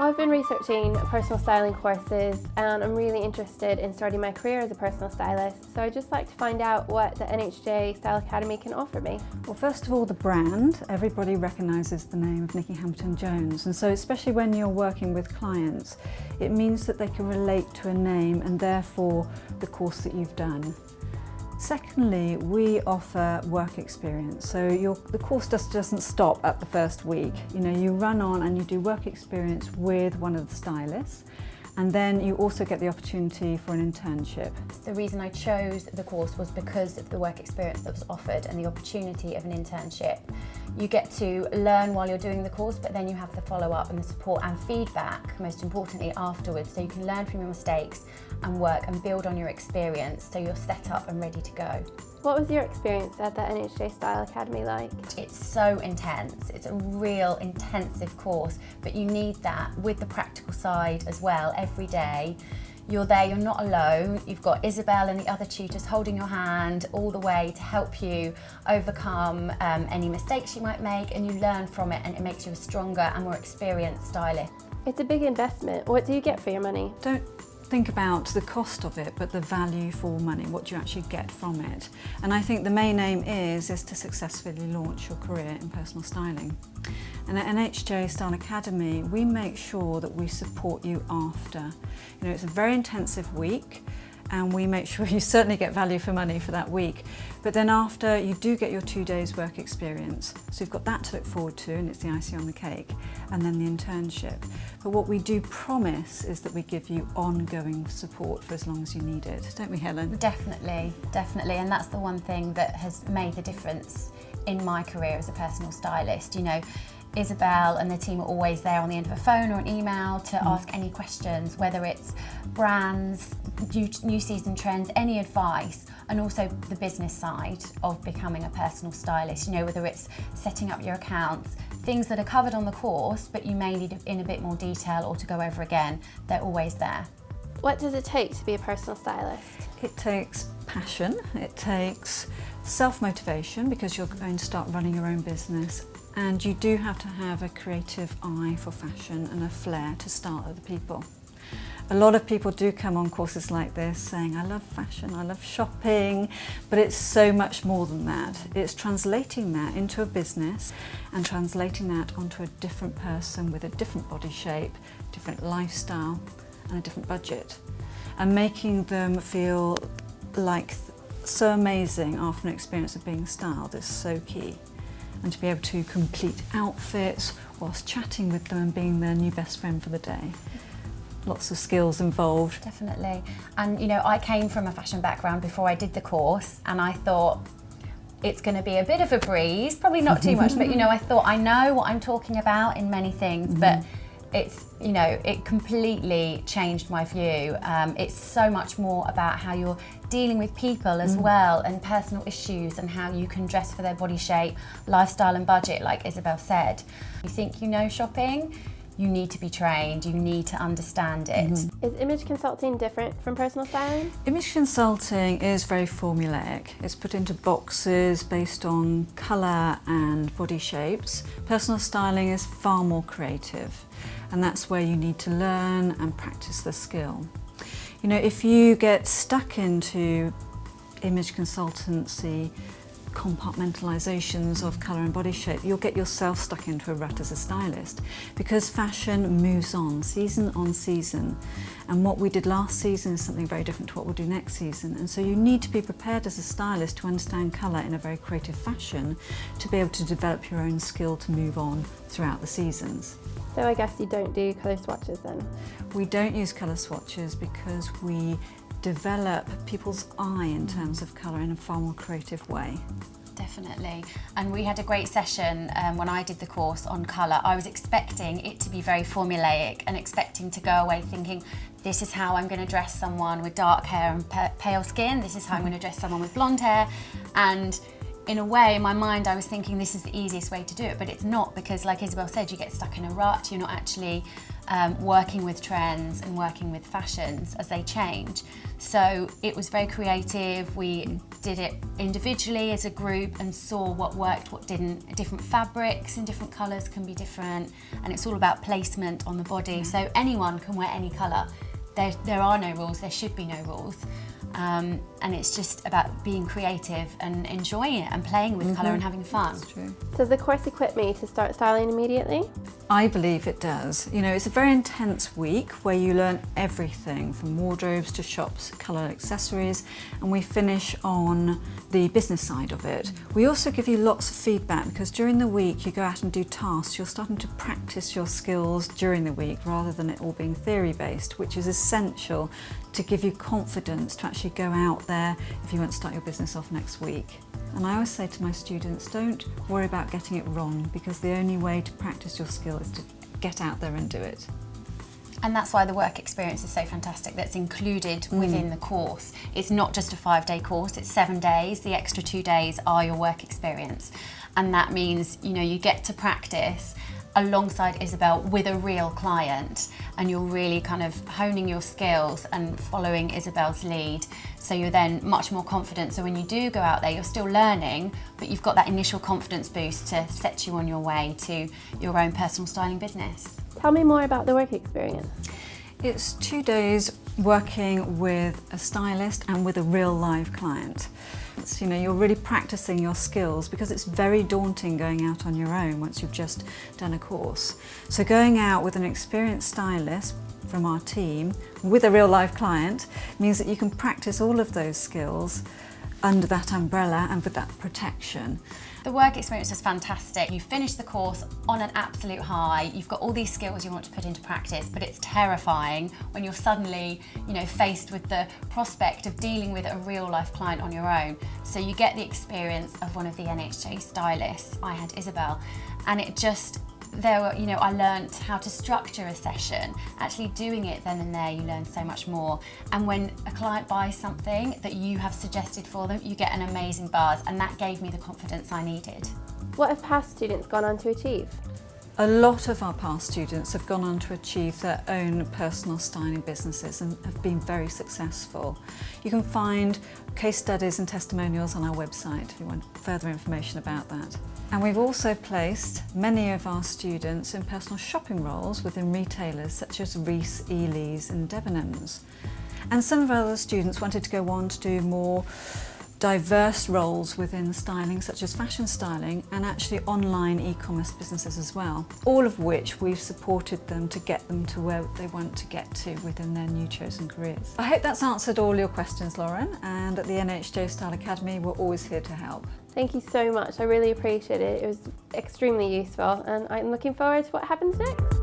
I've been researching personal styling courses and I'm really interested in starting my career as a personal stylist, so I'd just like to find out what the NHJ Style Academy can offer me. Well, first of all, the brand. Everybody recognises the name of Nicky Hambleton-Jones, and so especially when you're working with clients, it means that they can relate to a name and therefore the course that you've done. Secondly, we offer work experience, so the course just doesn't stop at the first week. You run on and you do work experience with one of the stylists, and then you also get the opportunity for an internship. The reason I chose the course was because of the work experience that was offered and the opportunity of an internship. You get to learn while you're doing the course, but then you have the follow-up and the support and feedback, most importantly, afterwards, so you can learn from your mistakes and work and build on your experience so you're set up and ready to go. What was your experience at the NHJ Style Academy like? It's so intense. It's a real intensive course, but you need that with the practical side as well every day. You're there, you're not alone. You've got Isobel and the other tutors holding your hand all the way to help you overcome any mistakes you might make, and you learn from it, and it makes you a stronger and more experienced stylist. It's a big investment. What do you get for your money? Don't think about the cost of it, but the value for money, what you actually get from it. And I think the main aim is to successfully launch your career in personal styling. And at NHJ Style Academy, we make sure that we support you after. It's a very intensive week, and we make sure you certainly get value for money for that week. But then after, you do get your 2 days work experience. So you've got that to look forward to, and it's the icing on the cake, and then the internship. But what we do promise is that we give you ongoing support for as long as you need it. Don't we, Helen? Definitely, definitely. And that's the one thing that has made the difference in my career as a personal stylist. Isobel and the team are always there on the end of a phone or an email to ask any questions, whether it's brands, new season trends, any advice, and also the business side of becoming a personal stylist. Whether it's setting up your accounts, things that are covered on the course but you may need in a bit more detail or to go over again, they're always there. What does it take to be a personal stylist? It takes passion, it takes self-motivation because you're going to start running your own business, and you do have to have a creative eye for fashion and a flair to start other people. A lot of people do come on courses like this saying, I love fashion, I love shopping, but it's so much more than that. It's translating that into a business and translating that onto a different person with a different body shape, different lifestyle and a different budget, and making them feel like so amazing after an experience of being styled is so key. And to be able to complete outfits whilst chatting with them and being their new best friend for the day. Lots of skills involved. Definitely. And I came from a fashion background before I did the course, and I thought it's going to be a bit of a breeze, probably not too much, but I thought I know what I'm talking about in many things, but it completely changed my view. It's so much more about how you're dealing with people as well, and personal issues, and how you can dress for their body shape, lifestyle and budget, like Isobel said. You think you know shopping, you need to be trained, you need to understand it. Is image consulting different from personal styling? Image consulting is very formulaic. It's put into boxes based on colour and body shapes. Personal styling is far more creative, and that's where you need to learn and practice the skill. If you get stuck into image consultancy compartmentalizations of colour and body shape, you'll get yourself stuck into a rut as a stylist, because fashion moves on season, and what we did last season is something very different to what we'll do next season, and so you need to be prepared as a stylist to understand colour in a very creative fashion to be able to develop your own skill to move on throughout the seasons. So I guess you don't do colour swatches then? We don't use colour swatches because we develop people's eye in terms of colour in a far more creative way. Definitely. And we had a great session when I did the course on colour. I was expecting it to be very formulaic and expecting to go away thinking, this is how I'm going to dress someone with dark hair and pale skin, this is how I'm going to dress someone with blonde hair. And in a way, in my mind, I was thinking this is the easiest way to do it, but it's not, because like Isobel said, you get stuck in a rut. You're not actually working with trends and working with fashions as they change. So it was very creative. We did it individually as a group and saw what worked, what didn't. Different fabrics and different colours can be different, and it's all about placement on the body. So anyone can wear any colour. There are no rules, there should be no rules. And it's just about being creative and enjoying it and playing with colour and having fun. That's true. Does the course equip me to start styling immediately? I believe it does. You know, it's a very intense week where you learn everything from wardrobes to shops, colour accessories, and we finish on the business side of it. We also give you lots of feedback, because during the week you go out and do tasks. You're starting to practice your skills during the week rather than it all being theory based, which is essential to give you confidence to actually go out there if you want to start your business off next week. And I always say to my students, don't worry about getting it wrong, because the only way to practice your skill is to get out there and do it. And that's why the work experience is so fantastic, that's included within the course. It's not just a 5-day course, it's 7 days. The extra 2 days are your work experience. And that means, you know, you get to practice alongside Isobel with a real client, and you're really kind of honing your skills and following Isobel's lead. So you're then much more confident. So when you do go out there, you're still learning, but you've got that initial confidence boost to set you on your way to your own personal styling business. Tell me more about the work experience. It's 2 days working with a stylist and with a real live client. It's, you know, you're really practicing your skills, because it's very daunting going out on your own once you've just done a course. So going out with an experienced stylist from our team with a real live client means that you can practice all of those skills under that umbrella and with that protection. The work experience was fantastic. You finish the course on an absolute high. You've got all these skills you want to put into practice, but it's terrifying when you're suddenly, you know, faced with the prospect of dealing with a real life client on your own. So you get the experience of one of the NHJ stylists. I had Isobel, and it just, you know, I learnt how to structure a session. Actually doing it then and there, you learn so much more. And when a client buys something that you have suggested for them, you get an amazing buzz, and that gave me the confidence I needed. What have past students gone on to achieve? A lot of our past students have gone on to achieve their own personal styling businesses and have been very successful. You can find case studies and testimonials on our website if you want further information about that. And we've also placed many of our students in personal shopping roles within retailers such as Reese, Ely's and Debenhams. And some of our other students wanted to go on to do more diverse roles within styling, such as fashion styling and actually online e-commerce businesses as well, all of which we've supported them to get them to where they want to get to within their new chosen careers. I hope that's answered all your questions, Lauren, and at the NHJ Style Academy we're always here to help. Thank you so much, I really appreciate it. It was extremely useful, and I'm looking forward to what happens next.